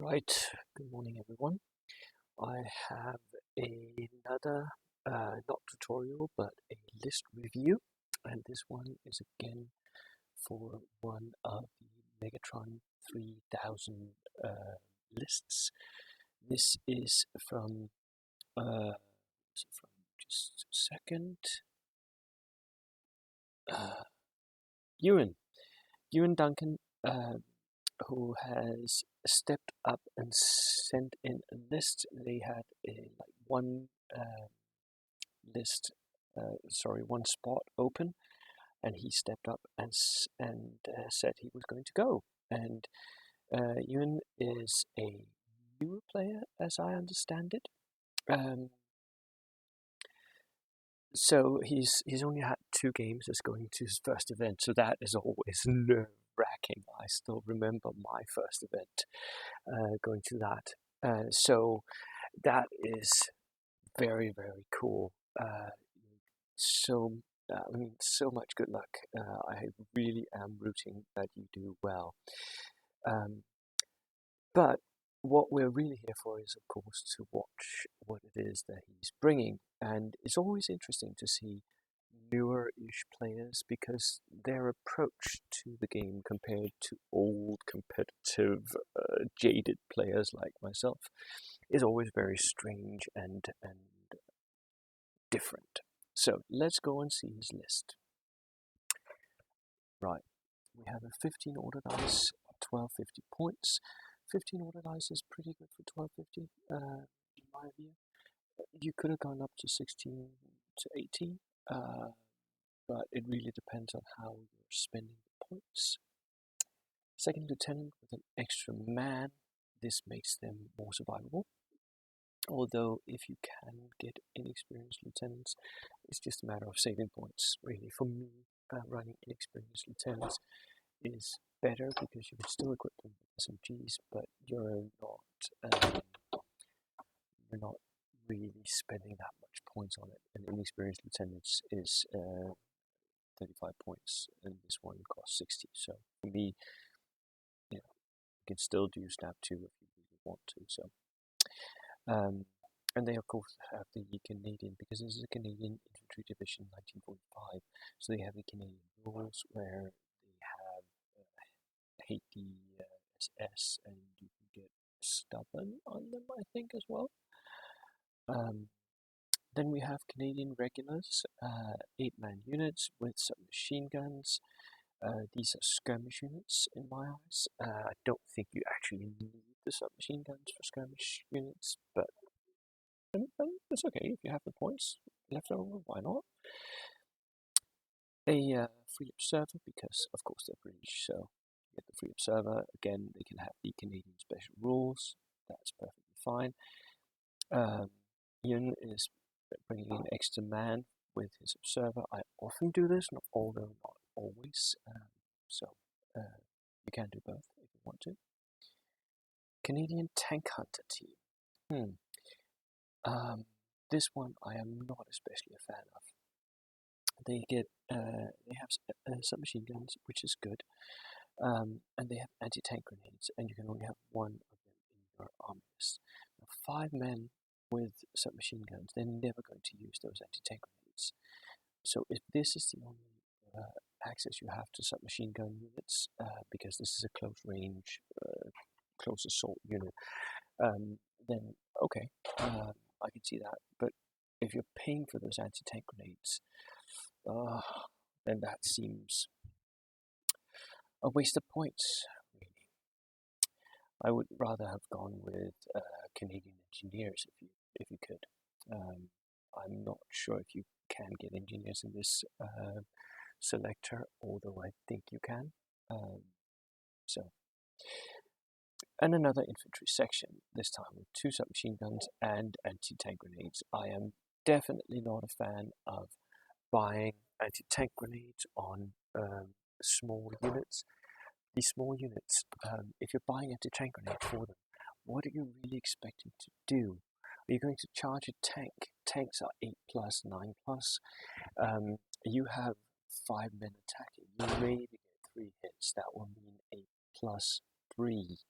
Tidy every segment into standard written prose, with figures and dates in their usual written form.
Right, good morning everyone. I have another, not tutorial, but a list review, and this one is again for one of the Megatron 3000 lists. This is from, just a second, Euan Duncan, who has stepped up and sent in a list. They had one one spot open, and he stepped up and said he was going to go. And Euan is a newer player, as I understand it. So he's only had 2 games as going to his first event, so that is always nerve-wracking. I still remember my first event going to that. So that is very, very cool. So much good luck. I really am rooting that you do well. But what we're really here for is, of course, to watch what it is that he's bringing. And it's always interesting to see newer-ish players because their approach to the game compared to old, competitive, jaded players like myself is always very strange and different. So let's go and see his list. Right, we have a 15 order dice, 1250 points. 15 order dice is pretty good for 1250, in my view. You could have gone up to 16 to 18, but it really depends on how you're spending the points. Second lieutenant with an extra man, this makes them more survivable. Although if you can get inexperienced lieutenants, it's just a matter of saving points. Really, for me, running inexperienced lieutenants is better because you can still equip them with SMGs, but you're not really spending that much points on it. And inexperienced lieutenants is 35 points, and this one costs 60. So for me, you can still do snap 2 if you really want to. So, and they of course have the Canadian, because this is a Canadian infantry division, 1945. So they have the Canadian rules where they have hate the SS, and you can get stubborn on them, I think, as well. Then we have Canadian regulars, 8-man units with submachine guns. These are skirmish units in my eyes. I don't think you actually need the submachine guns for skirmish units, but it's okay if you have the points left over, why not? A free observer, because of course they're British, so you get the free observer. Again, they can have the Canadian special rules, that's perfectly fine. Euan is bringing in extra man with his observer. I often do this, although not always. So you can do both if you want to. Canadian Tank Hunter team. This one I am not especially a fan of. They have submachine guns, which is good, and they have anti-tank grenades, and you can only have 1 of them in your army list. Now, 5 men with submachine guns, they're never going to use those anti-tank grenades. So if this is the only access you have to submachine gun units, because this is a close range, close assault unit, then okay, I can see that. But if you're paying for those anti-tank grenades, then that seems a waste of points, really. I would rather have gone with Canadian engineers if you could. I'm not sure if you can get engineers in this selector, although I think you can. And another infantry section, this time with 2 submachine guns and anti-tank grenades. I am definitely not a fan of buying anti-tank grenades on small units. These small units, if you're buying anti-tank grenades for them, what are you really expecting to do? Are you going to charge a tank? Tanks are 8+, 9+. You have 5 men attacking. You maybe get 3 hits. That will mean 8+3.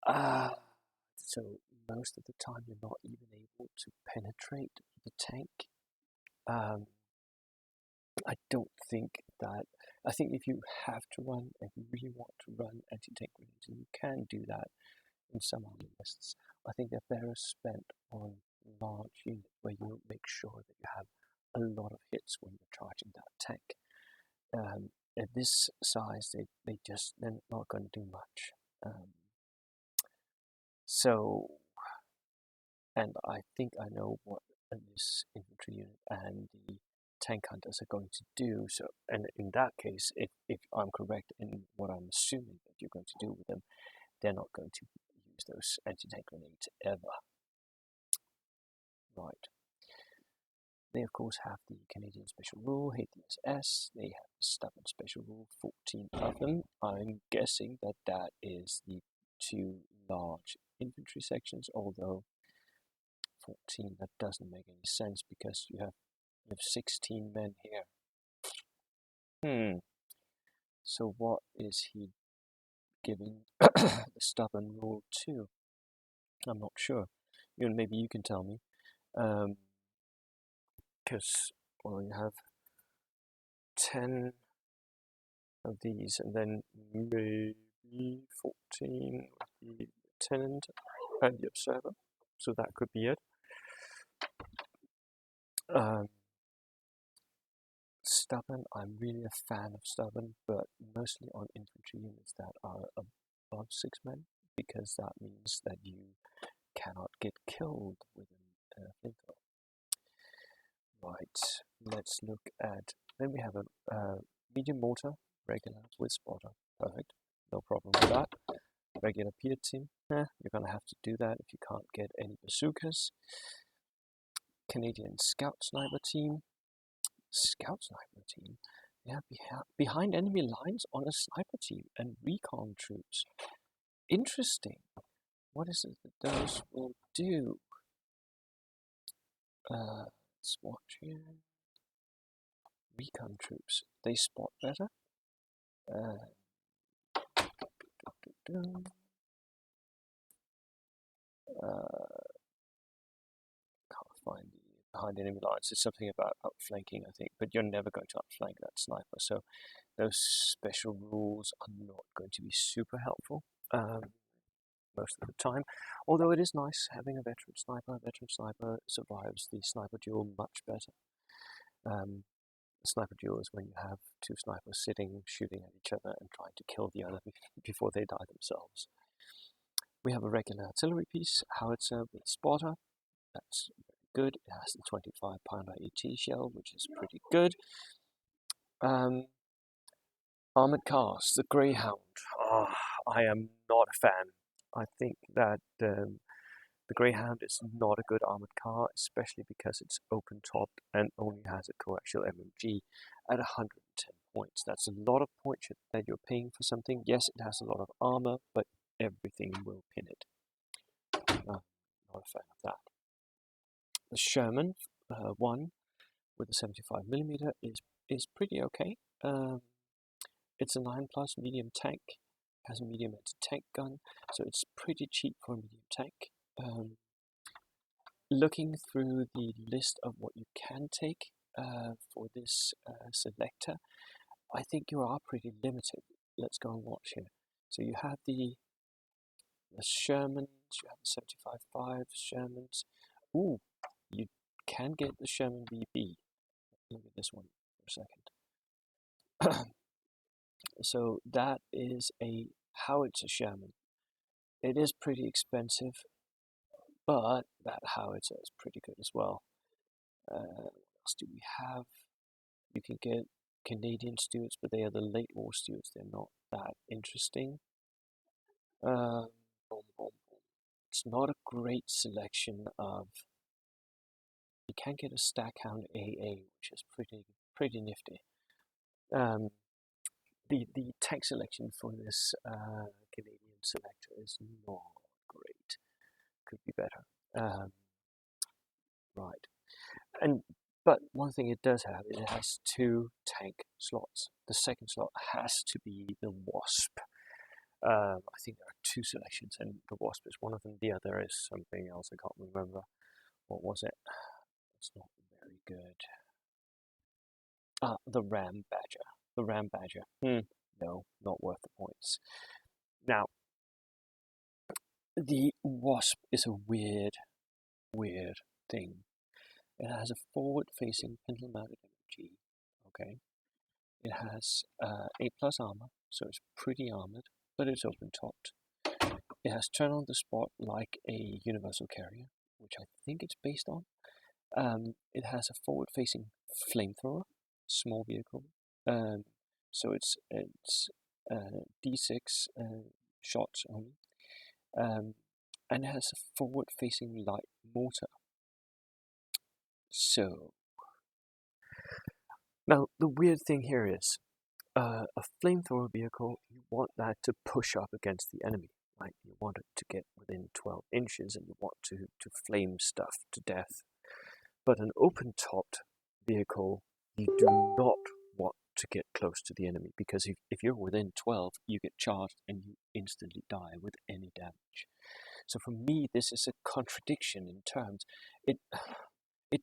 So most of the time you're not even able to penetrate the tank. I don't think that. I think if you have to run and you really want to run anti-tank grenades, and you can do that in some army lists, I think they're better spent on large units where you make sure that you have a lot of hits when you're charging that tank. At this size, they're not going to do much. And I think I know what this infantry unit and the tank hunters are going to do. So, and in that case, if I'm correct in what I'm assuming that you're going to do with them, they're not going to use those anti-tank grenades ever. Right. They of course have the Canadian Special Rule, Hate the SS. They have the Stubborn Special Rule, 14 of them. I'm guessing that that is the two large infantry sections, although 14, that doesn't make any sense because you have 16 men here. So what is he giving the Stubborn Rule to? I'm not sure. Maybe you can tell me. Because, well, you have 10 of these, and then maybe 14 of the Lieutenant and the Observer. So that could be it. Stubborn, I'm really a fan of Stubborn, but mostly on infantry units that are above 6 men, because that means that you cannot get killed with a flamethrower. Right, let's look at, then we have a medium mortar, regular with spotter. Perfect, no problem with that. Regular Pier team, you're going to have to do that if you can't get any bazookas. Canadian Scout Sniper team. Scout Sniper team? Yeah, behind enemy lines on a sniper team and recon troops. Interesting. What is it that those will do? Let's watch here. Recon troops. They spot better. Can't find the behind enemy lines. It's something about outflanking, I think, but you're never going to outflank that sniper. So those special rules are not going to be super helpful most of the time. Although it is nice having a veteran sniper. A veteran sniper survives the sniper duel much better. The sniper duel is when you have two snipers sitting, shooting at each other and trying to kill the other before they die themselves. We have a regular artillery piece, howitzer with spotter. That's very good. It has the 25 pounder AT shell, which is pretty good. Armored cars, the Greyhound. I am not a fan. I think that the Greyhound is not a good armored car, especially because it's open-topped and only has a coaxial MMG at 110 points. That's a lot of points that you're paying for something. Yes, it has a lot of armor, but everything will pin it. Not a fan of that. The Sherman 1 with a 75mm is pretty okay. It's a 9+ medium tank. Has a medium anti-tank gun, so it's pretty cheap for a medium tank. Looking through the list of what you can take for this selector, I think you are pretty limited. Let's go and watch here. So you have the Shermans, you have the 75.5 Shermans. Ooh, you can get the Sherman BB. Look at this one for a second. So that is a howitzer Sherman. It is pretty expensive, but that howitzer is pretty good as well. What else do we have? You can get Canadian Stuarts, but they are the late war Stuarts. They're not that interesting. It's not a great selection of. You can get a Stackhound AA, which is pretty nifty. The tank selection for this Canadian selector is not great. Could be better. Right. But one thing it does have is it has 2 tank slots. The second slot has to be the Wasp. I think there are two selections, and the Wasp is one of them. The other is something else. I can't remember. What was it? It's not very good. The Ram Badger. The Ram Badger. No, not worth the points. Now, the Wasp is a weird thing. It has a forward-facing pintle-mounted MG. Okay. It has 8+ armor, so it's pretty armored, but it's open-topped. It has turn on the spot like a universal carrier, which I think it's based on. It has a forward-facing flamethrower, small vehicle. So it's D6 shots only. And it has a forward-facing light mortar. So now the weird thing here is a flamethrower vehicle, you want that to push up against the enemy, right? You want it to get within 12 inches and you want to flame stuff to death. But an open-topped vehicle, you do not want to get close to the enemy, because if you're within 12, you get charged and you instantly die with any damage. So for me, this is a contradiction in terms. It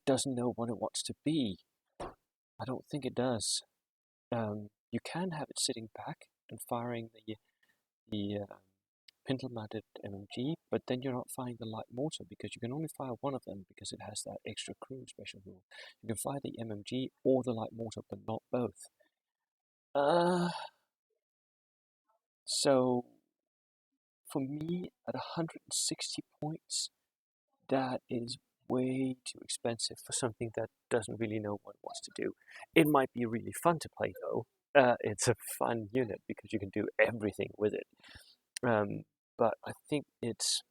doesn't know what it wants to be. I don't think it does. You can have it sitting back and firing the pintle-mounted MMG, but then you're not firing the light mortar, because you can only fire one of them because it has that extra crew special rule. You can fire the MMG or the light mortar, but not both. So for me, at 160 points, that is way too expensive for something that doesn't really know what it wants to do. It might be really fun to play though. It's a fun unit because you can do everything with it. But I think it's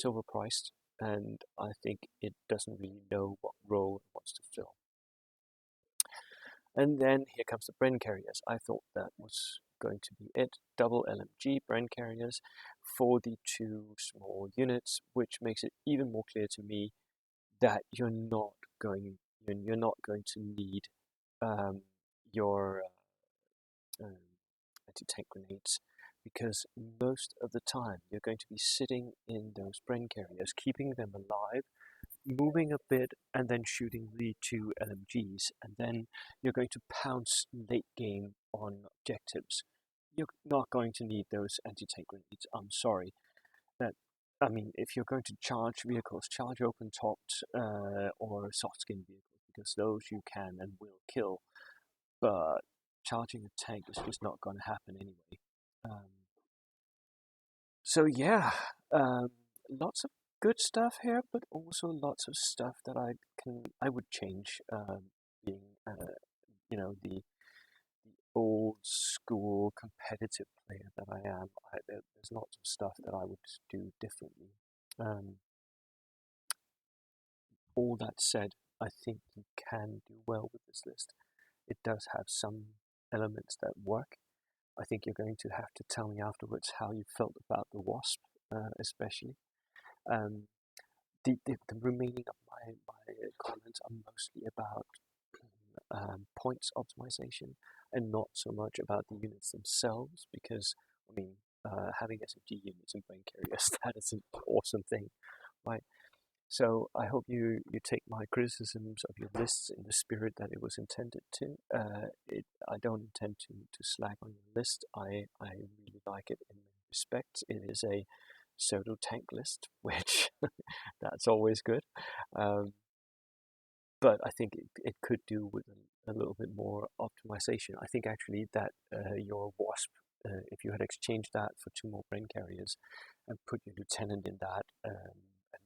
overpriced, and I think it doesn't really know what role it wants to fill. And then here comes the Bren carriers. I thought that was going to be it. Double LMG Bren carriers for the two small units, which makes it even more clear to me that you're not going to need your anti-tank grenades, because most of the time you're going to be sitting in those Bren carriers, keeping them alive, moving a bit, and then shooting the two LMGs, and then you're going to pounce late game on objectives. You're not going to need those anti-tank grenades. I'm sorry. If you're going to charge vehicles, charge open-topped or soft-skin vehicles, because those you can and will kill. But charging a tank is just not going to happen anyway. So yeah, lots of good stuff here, but also lots of stuff that I would change. Being the old school competitive player that I am, there's lots of stuff that I would do differently. All that said, I think you can do well with this list. It does have some elements that work. I think you're going to have to tell me afterwards how you felt about the Wasp, especially. The remaining of my comments are mostly about points optimization and not so much about the units themselves, because having SMG units and Bren carriers, that is an awesome thing, right? So I hope you take my criticisms of your lists in the spirit that it was intended to. I don't intend to slag on your list. I really like it in many respects. It is a pseudo tank list, which that's always good. But I think it could do with a little bit more optimization. I think actually that your Wasp, if you had exchanged that for two more Bren carriers and put your lieutenant in that, and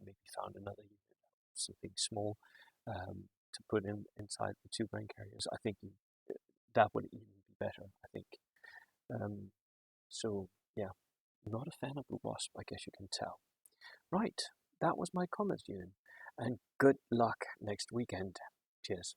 maybe found another unit, something small, to put inside the two Bren carriers, I think that would even be better, I think. So yeah, not a fan of the Wasp, I guess you can tell. Right, that was my comments, Euan, and good luck next weekend. Cheers.